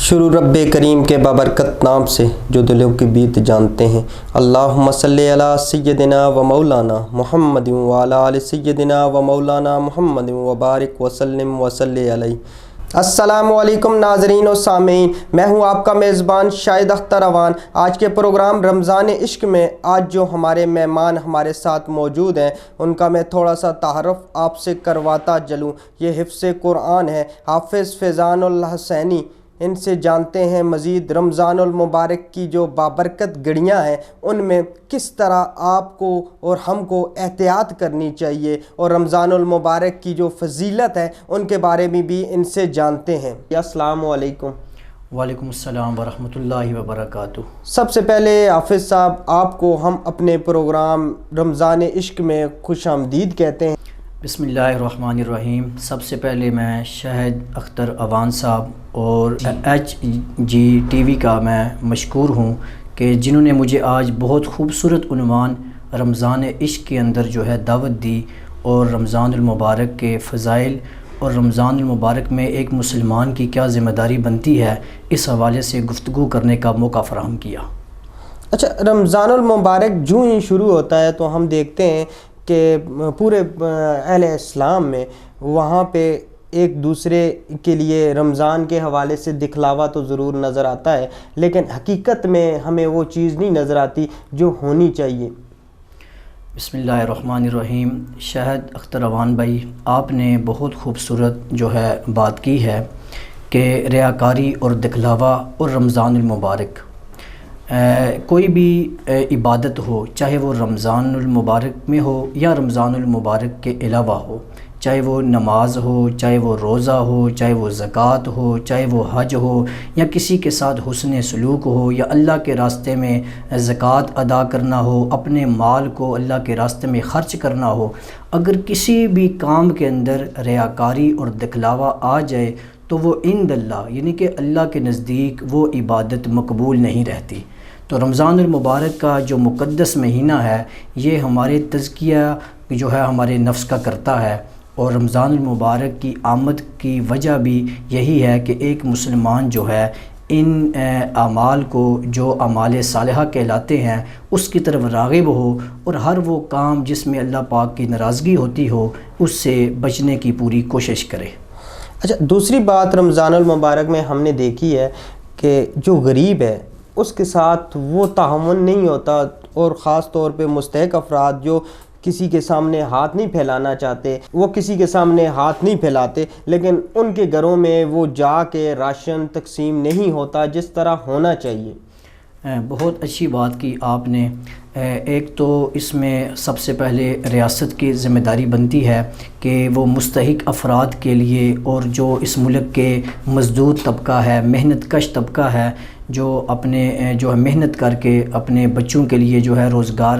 شروع رب کریم کے بابرکت نام سے جو دلوں کی بیت جانتے ہیں۔ اللہم صلی علی سیدنا و مولانا محمد وعلی آل سیدنا و مولانا محمد وبارک وسلم وصلی علیہ۔ السلام علیکم ناظرین و سامعین، میں ہوں آپ کا میزبان شاہد اختر اوان۔ آج کے پروگرام رمضان عشق میں آج جو ہمارے مہمان ہمارے ساتھ موجود ہیں ان کا میں تھوڑا سا تعارف آپ سے کرواتا چلوں۔ یہ حفظ قرآن ہے، حافظ فیضان اللہ حسینی۔ ان سے جانتے ہیں مزید رمضان المبارک کی جو بابرکت گھڑیاں ہیں ان میں کس طرح آپ کو اور ہم کو احتیاط کرنی چاہیے، اور رمضان المبارک کی جو فضیلت ہے ان کے بارے میں بھی ان سے جانتے ہیں۔ السلام علیکم۔ وعلیکم السلام ورحمۃ اللہ وبرکاتہ۔ سب سے پہلے حافظ صاحب آپ کو ہم اپنے پروگرام رمضان عشق میں خوش آمدید کہتے ہیں۔ بسم اللہ الرحمن الرحیم۔ سب سے پہلے میں شاہد اختر اوان صاحب اور ایچ جی ٹی وی کا میں مشکور ہوں کہ جنہوں نے مجھے آج بہت خوبصورت عنوان رمضان عشق کے اندر جو ہے دعوت دی، اور رمضان المبارک کے فضائل اور رمضان المبارک میں ایک مسلمان کی کیا ذمہ داری بنتی ہے، اس حوالے سے گفتگو کرنے کا موقع فراہم کیا۔ اچھا، رمضان المبارک جو ہی شروع ہوتا ہے تو ہم دیکھتے ہیں کہ پورے اہل اسلام میں وہاں پہ ایک دوسرے کے لیے رمضان کے حوالے سے دکھلاوا تو ضرور نظر آتا ہے، لیکن حقیقت میں ہمیں وہ چیز نہیں نظر آتی جو ہونی چاہیے۔ بسم اللہ الرحمن الرحیم۔ شاہد اختر اوان بھائی، آپ نے بہت خوبصورت جو ہے بات کی ہے کہ ریاکاری اور دکھلاوا اور رمضان المبارک، کوئی بھی عبادت ہو، چاہے وہ رمضان المبارک میں ہو یا رمضان المبارک کے علاوہ ہو، چاہے وہ نماز ہو، چاہے وہ روزہ ہو، چاہے وہ زکوٰۃ ہو، چاہے وہ حج ہو، یا کسی کے ساتھ حسن سلوک ہو، یا اللہ کے راستے میں زکوٰۃ ادا کرنا ہو، اپنے مال کو اللہ کے راستے میں خرچ کرنا ہو، اگر کسی بھی کام کے اندر ریاکاری اور دکھلاوا آ جائے تو وہ عند اللہ، یعنی کہ اللہ کے نزدیک وہ عبادت مقبول نہیں رہتی۔ تو رمضان المبارک کا جو مقدس مہینہ ہے یہ ہمارے تزکیہ جو ہے ہمارے نفس کا کرتا ہے، اور رمضان المبارک کی آمد کی وجہ بھی یہی ہے کہ ایک مسلمان جو ہے ان اعمال کو، جو اعمال صالحہ کہلاتے ہیں، اس کی طرف راغب ہو، اور ہر وہ کام جس میں اللہ پاک کی ناراضگی ہوتی ہو اس سے بچنے کی پوری کوشش کرے۔ اچھا، دوسری بات رمضان المبارک میں ہم نے دیکھی ہے کہ جو غریب ہے اس کے ساتھ وہ تعاون نہیں ہوتا، اور خاص طور پہ مستحق افراد جو کسی کے سامنے ہاتھ نہیں پھیلانا چاہتے وہ کسی کے سامنے ہاتھ نہیں پھیلاتے، لیکن ان کے گھروں میں وہ جا کے راشن تقسیم نہیں ہوتا جس طرح ہونا چاہیے۔ بہت اچھی بات کی آپ نے۔ ایک تو اس میں سب سے پہلے ریاست کی ذمہ داری بنتی ہے کہ وہ مستحق افراد کے لیے، اور جو اس ملک کے مزدور طبقہ ہے، محنت کش طبقہ ہے، جو اپنے جو ہے محنت کر کے اپنے بچوں کے لیے جو ہے روزگار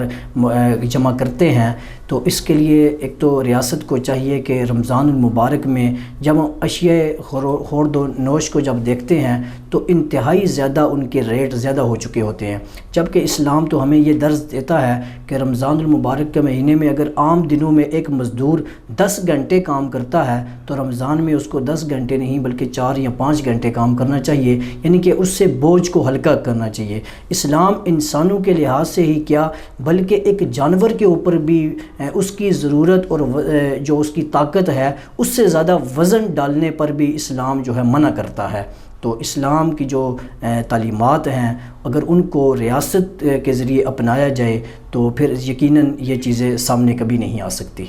جمع کرتے ہیں، تو اس کے لیے ایک تو ریاست کو چاہیے کہ رمضان المبارک میں جب اشیاء خورد و نوش کو جب دیکھتے ہیں تو انتہائی زیادہ ان کے ریٹ زیادہ ہو چکے ہوتے ہیں، جبکہ اسلام تو ہمیں یہ درس دیتا ہے کہ رمضان المبارک کے مہینے میں اگر عام دنوں میں ایک مزدور 10 گھنٹے کام کرتا ہے تو رمضان میں اس کو 10 گھنٹے نہیں بلکہ 4 یا 5 گھنٹے کام کرنا چاہیے، یعنی کہ اس سے بوجھ کو ہلکا کرنا چاہیے۔ اسلام انسانوں کے لحاظ سے ہی کیا بلکہ ایک جانور کے اوپر بھی اس کی ضرورت اور جو اس کی طاقت ہے اس سے زیادہ وزن ڈالنے پر بھی اسلام جو ہے منع کرتا ہے۔ تو اسلام کی جو تعلیمات ہیں اگر ان کو ریاست کے ذریعے اپنایا جائے تو پھر یقیناً یہ چیزیں سامنے کبھی نہیں آ سکتی۔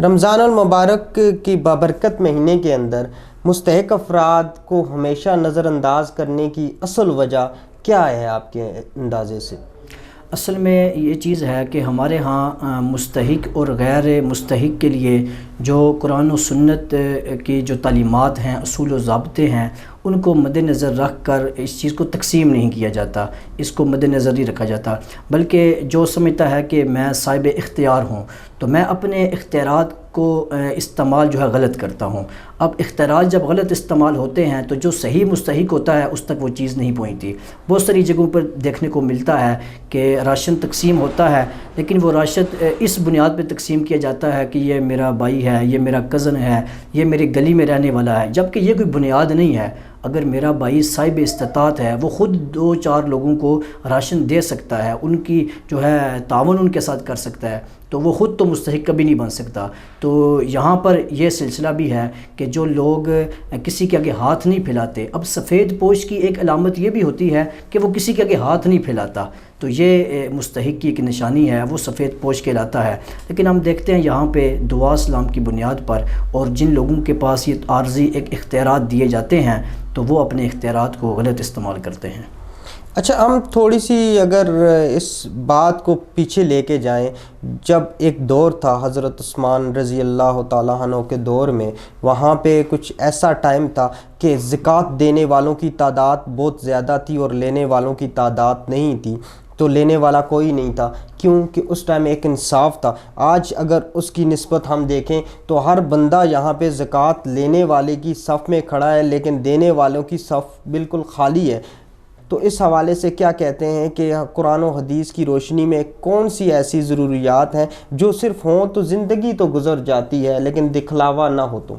رمضان المبارک کی بابرکت مہینے کے اندر مستحق افراد کو ہمیشہ نظر انداز کرنے کی اصل وجہ کیا ہے آپ کے اندازے سے؟ اصل میں یہ چیز ہے کہ ہمارے ہاں مستحق اور غیر مستحق کے لیے جو قرآن و سنت کی جو تعلیمات ہیں، اصول و ضابطے ہیں، ان کو مد نظر رکھ کر اس چیز کو تقسیم نہیں کیا جاتا، اس کو مد نظر نہیں رکھا جاتا، بلکہ جو سمجھتا ہے کہ میں صاحب اختیار ہوں تو میں اپنے اختیارات کو استعمال جو ہے غلط کرتا ہوں۔ اب اختیارات جب غلط استعمال ہوتے ہیں تو جو صحیح مستحق ہوتا ہے اس تک وہ چیز نہیں پہنچتی۔ بہت ساری جگہوں پر دیکھنے کو ملتا ہے کہ راشن تقسیم ہوتا ہے لیکن وہ راشن اس بنیاد پہ تقسیم کیا جاتا ہے کہ یہ میرا بھائی ہے، یہ میرا کزن ہے، یہ میری گلی میں رہنے والا ہے، جبکہ یہ کوئی بنیاد نہیں ہے۔ اگر میرا بھائی صاحب استطاعت ہے، وہ خود 2-4 لوگوں کو راشن دے سکتا ہے، ان کی جو ہے تعاون ان کے ساتھ کر سکتا ہے، تو وہ خود تو مستحق کبھی نہیں بن سکتا۔ تو یہاں پر یہ سلسلہ بھی ہے کہ جو لوگ کسی کے آگے ہاتھ نہیں پھیلاتے، اب سفید پوش کی ایک علامت یہ بھی ہوتی ہے کہ وہ کسی کے آگے ہاتھ نہیں پھیلاتا، تو یہ مستحق کی ایک نشانی ہے، وہ سفید پوش کہلاتا ہے۔ لیکن ہم دیکھتے ہیں یہاں پہ دعا اسلام کی بنیاد پر، اور جن لوگوں کے پاس یہ عارضی ایک اختیارات دیے جاتے ہیں تو وہ اپنے اختیارات کو غلط استعمال کرتے ہیں۔ اچھا، ہم تھوڑی سی اگر اس بات کو پیچھے لے کے جائیں، جب ایک دور تھا حضرت عثمان رضی اللہ تعالیٰ عنہ کے دور میں، وہاں پہ کچھ ایسا ٹائم تھا کہ زکوٰۃ دینے والوں کی تعداد بہت زیادہ تھی اور لینے والوں کی تعداد نہیں تھی، تو لینے والا کوئی نہیں تھا، کیونکہ اس ٹائم ایک انصاف تھا۔ آج اگر اس کی نسبت ہم دیکھیں تو ہر بندہ یہاں پہ زکوٰۃ لینے والے کی صف میں کھڑا ہے، لیکن دینے والوں کی صف بالکل خالی ہے۔ تو اس حوالے سے کیا کہتے ہیں کہ قرآن و حدیث کی روشنی میں کون سی ایسی ضروریات ہیں جو صرف ہوں تو زندگی تو گزر جاتی ہے لیکن دکھلاوا نہ ہو؟ تو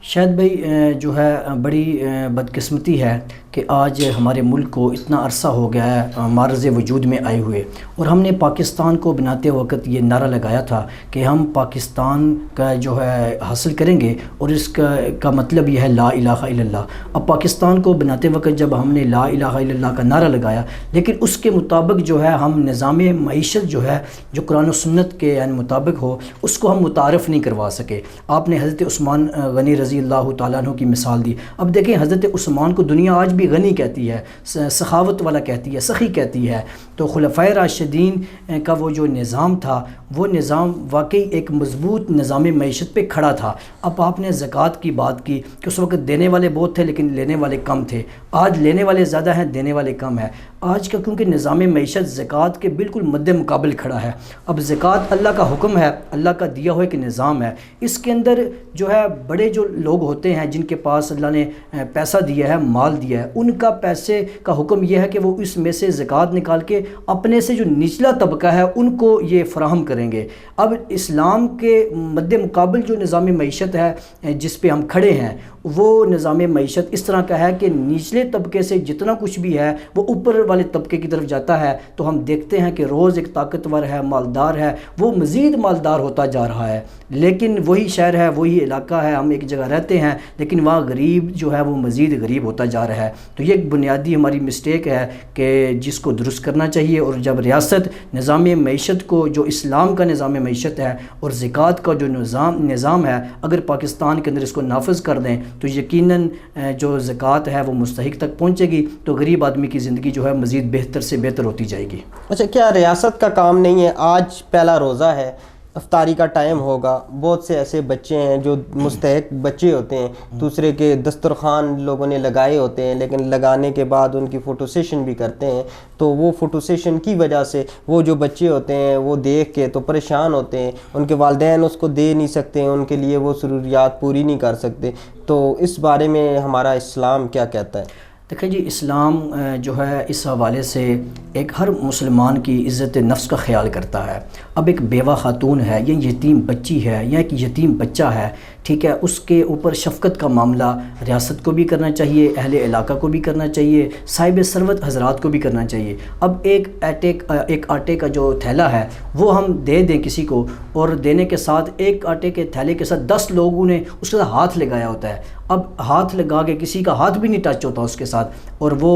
شاید بھائی جو ہے بڑی بدقسمتی ہے کہ آج ہمارے ملک کو اتنا عرصہ ہو گیا ہے معرض وجود میں آئے ہوئے، اور ہم نے پاکستان کو بناتے وقت یہ نعرہ لگایا تھا کہ ہم پاکستان کا جو ہے حاصل کریں گے، اور اس کا مطلب یہ ہے لا الہ الا اللہ۔ اب پاکستان کو بناتے وقت جب ہم نے لا الہ الا اللہ کا نعرہ لگایا، لیکن اس کے مطابق جو ہے ہم نظام معیشت جو ہے جو قرآن و سنت کے یعنی مطابق ہو، اس کو ہم متعارف نہیں کروا سکے۔ آپ نے حضرت عثمان غنی رضی اللہ تعالیٰ عنہ کی مثال دی۔ اب دیکھیں حضرت عثمان کو دنیا آج بھی غنی کہتی ہے، سخاوت والا کہتی ہے، سخی کہتی ہے۔ تو خلفائے راشدین کا وہ جو نظام تھا، وہ نظام واقعی ایک مضبوط نظام معیشت پہ کھڑا تھا۔ اب آپ نے زکوٰۃ کی بات کی کہ اس وقت دینے والے بہت تھے لیکن لینے والے کم تھے، آج لینے والے زیادہ ہیں، دینے والے کم ہیں۔ آج کا کیونکہ نظام معیشت زکوٰۃ کے بالکل مد مقابل کھڑا ہے۔ اب زکوٰۃ اللہ کا حکم ہے، اللہ کا دیا ہوا ایک نظام ہے، اس کے اندر جو ہے بڑے جو لوگ ہوتے ہیں جن کے پاس اللہ نے پیسہ دیا ہے، مال دیا ہے، ان کا پیسے کا حکم یہ ہے کہ وہ اس میں سے زکوٰۃ نکال کے اپنے سے جو نچلا طبقہ ہے ان کو یہ فراہم کریں گے۔ اب اسلام کے مد مقابل جو نظام معیشت ہے جس پہ ہم کھڑے ہیں، وہ نظام معیشت اس طرح کا ہے کہ نچلے طبقے سے جتنا کچھ بھی ہے وہ اوپر والے طبقے کی طرف جاتا ہے۔ تو ہم دیکھتے ہیں کہ روز ایک طاقتور ہے، مالدار ہے، وہ مزید مالدار ہوتا جا رہا ہے، لیکن وہی شہر ہے، وہی علاقہ ہے، ہم ایک جگہ رہتے ہیں، لیکن وہاں غریب جو ہے وہ مزید غریب ہوتا جا رہا ہے۔ تو یہ ایک بنیادی ہماری مسٹیک ہے کہ جس کو درست کرنا چاہیے، اور جب ریاست نظام معیشت کو جو اسلام کا نظام معیشت ہے اور زکوٰۃ کا جو نظام ہے، اگر پاکستان کے اندر اس کو نافذ کر دیں تو یقیناً جو زکوٰۃ ہے وہ مستحق تک پہنچے گی، تو غریب آدمی کی زندگی جو ہے مزید بہتر سے بہتر ہوتی جائے گی۔ اچھا، کیا ریاست کا کام نہیں ہے؟ آج پہلا روزہ ہے، افطاری کا ٹائم ہوگا، بہت سے ایسے بچے ہیں جو مستحق بچے ہوتے ہیں، دوسرے کے دسترخوان لوگوں نے لگائے ہوتے ہیں، لیکن لگانے کے بعد ان کی فوٹو سیشن بھی کرتے ہیں، تو وہ فوٹو سیشن کی وجہ سے وہ جو بچے ہوتے ہیں وہ دیکھ کے تو پریشان ہوتے ہیں، ان کے والدین اس کو دے نہیں سکتے، ان کے لیے وہ ضروریات پوری نہیں کر سکتے۔ تو اس بارے میں ہمارا اسلام کیا کہتا ہے؟ دیکھیں جی، اسلام جو ہے اس حوالے سے ایک ہر مسلمان کی عزت نفس کا خیال کرتا ہے۔ اب ایک بیوہ خاتون ہے یا یتیم بچی ہے یا ایک یتیم بچہ ہے، ٹھیک ہے، اس کے اوپر شفقت کا معاملہ ریاست کو بھی کرنا چاہیے، اہل علاقہ کو بھی کرنا چاہیے، صاحب ثروت حضرات کو بھی کرنا چاہیے۔ اب ایک آٹے کا جو تھیلا ہے وہ ہم دے دیں کسی کو، اور دینے کے ساتھ ایک آٹے کے تھیلے کے ساتھ 10 لوگوں نے اس کے ساتھ ہاتھ لگایا ہوتا ہے۔ اب ہاتھ لگا کے کسی کا ہاتھ بھی نہیں ٹچ ہوتا اس کے ساتھ، اور وہ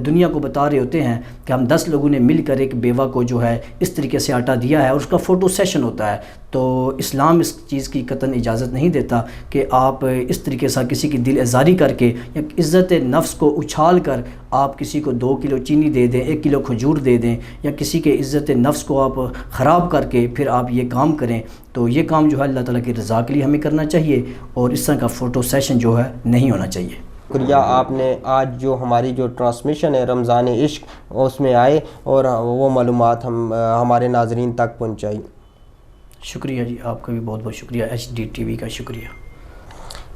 دنیا کو بتا رہے ہوتے ہیں کہ ہم 10 لوگوں نے مل کر ایک بیوہ کو جو ہے اس طریقے سے آٹا دیا ہے، اور اس کا فوٹو سیشن ہوتا ہے۔ تو اسلام اس چیز کی قطعاً اجازت نہیں دیتا کہ آپ اس طریقے سے کسی کی دل آزاری کر کے یا عزت نفس کو اچھال کر آپ کسی کو 2 کلو چینی دے دیں، 1 کلو کھجور دے دیں، یا کسی کے عزت نفس کو آپ خراب کر کے پھر آپ یہ کام کریں۔ تو یہ کام جو ہے اللہ تعالیٰ کی رضا کے لیے ہمیں کرنا چاہیے، اور اس طرح کا فوٹو سیشن جو ہے نہیں ہونا چاہیے۔ شکریہ، آپ نے آج جو ہماری جو ٹرانسمیشن ہے رمضان عشق اس میں آئے اور وہ معلومات ہمارے ناظرین تک پہنچائی۔ شکریہ جی، آپ کا بھی بہت بہت شکریہ، HDTV کا شکریہ۔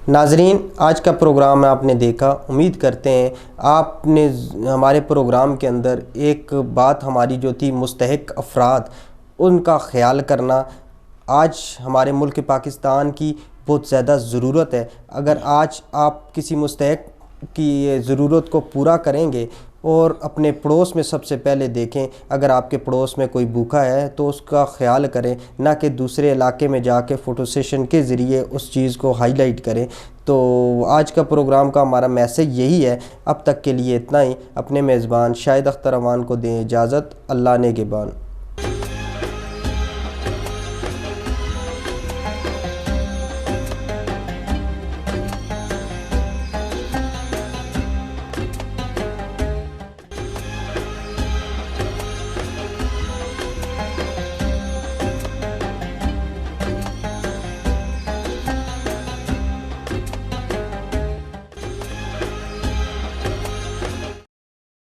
ناظرین، آج کا پروگرام آپ نے دیکھا، امید کرتے ہیں آپ نے ہمارے پروگرام کے اندر ایک بات ہماری جو تھی مستحق افراد ان کا خیال کرنا آج ہمارے ملک پاکستان کی بہت زیادہ ضرورت ہے۔ اگر آج آپ کسی مستحق کی ضرورت کو پورا کریں گے اور اپنے پڑوس میں سب سے پہلے دیکھیں، اگر آپ کے پڑوس میں کوئی بھوکا ہے تو اس کا خیال کریں، نہ کہ دوسرے علاقے میں جا کے فوٹو سیشن کے ذریعے اس چیز کو ہائی لائٹ کریں۔ تو آج کا پروگرام کا ہمارا میسیج یہی ہے۔ اب تک کے لیے اتنا ہی۔ اپنے میزبان شاہد اختر اوان کو دیں اجازت۔ اللہ نگہبان۔